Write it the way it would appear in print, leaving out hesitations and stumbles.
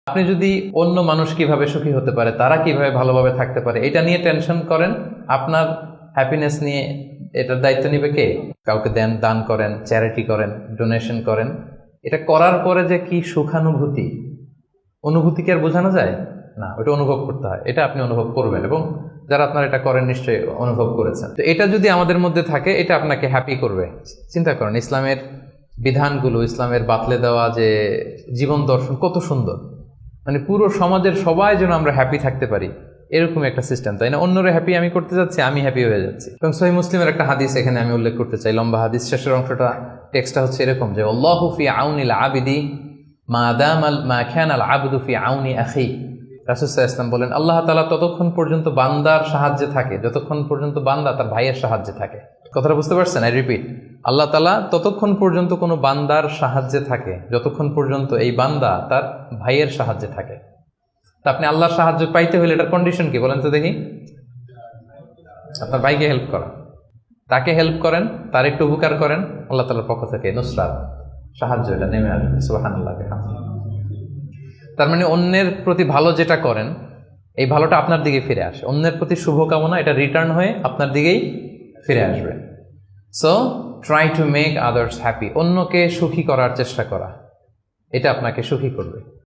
আপনি যদি অন্য মানুষ কিভাবে সুখী হতে পারে, তারা কিভাবে ভালোভাবে থাকতে পারে, এটা নিয়ে টেনশন করেন, আপনার হ্যাপিনেস নিয়ে এটার দায়িত্ব নিবে কে? কাউকে দান করেন, চ্যারিটি করেন, ডোনেশন করেন, এটা করার পরে যে কি সুখানুভূতি, অনুভূতি কি আর বোঝানো যায় না? ওটা অনুভব করতে হয়। এটা আপনি অনুভব করবেন, এবং যারা আপনারা এটা করেন নিশ্চয়ই অনুভব করেছেন। তো এটা যদি আমাদের মধ্যে থাকে, এটা আপনাকে হ্যাপি করবে। চিন্তা করেন, ইসলামের বিধানগুলো, ইসলামের বাতলে দেওয়া যে জীবন দর্শন কত সুন্দর। মানে পুরো সমাজের সবাই যেন আমরা হ্যাপি থাকতে পারি, এরকম একটা সিস্টেম, তাই না? অন্যরা হ্যাপি আমি করতে যাচ্ছি, আমি হ্যাপি হয়ে যাচ্ছি। এবং সহিহ মুসলিমের একটা হাদিস এখানে আমি উল্লেখ করতে চাই, লম্বা হাদিস, শেষের অংশটা, টেক্সটটা হচ্ছে এরকম যে আল্লাহু ফি আউনিল আবিদি মা কানাল আবদু ফি আউনি আখি। রাসূল সাল্লাল্লাহু আলাইহি ওয়াসাল্লাম বলেন, আল্লাহ তাআলা ততক্ষণ পর্যন্ত বান্দার সাহায্যে থাকে যতক্ষণ পর্যন্ত বান্দা তার ভাইয়ের সাহায্যে থাকে। কথাটা বুঝতে পারছেন? আই রিপিট, আল্লাহ তাআলা ততক্ষণ পর্যন্ত কোনো বান্দার সাহায্যে থাকে যতক্ষণ পর্যন্ত এই বান্দা তার ভাইয়ের সাহায্যে থাকে। তা আপনি আল্লাহর সাহায্য পাইতে হলে এটার কন্ডিশন কি বলেন তো দেখি? আপনার ভাইকে হেল্প করা, তাকে হেল্প করেন, তার একটু উপকার করেন, আল্লাহ তাআলার পক্ষ থেকে নুসরাত, সাহায্য, এটা নেমে আসবে। সুবহানাল্লাহ। তার মানে অন্যের প্রতি ভালো যেটা করেন, এই ভালোটা আপনার দিকে ফিরে আসে। অন্যের প্রতি শুভকামনা, এটা রিটার্ন হয়ে আপনার দিকেই ফিরে আসবে। So try to make others happy. অন্যকে সুখী করার চেষ্টা করা, এটা আপনাকে সুখী করবে।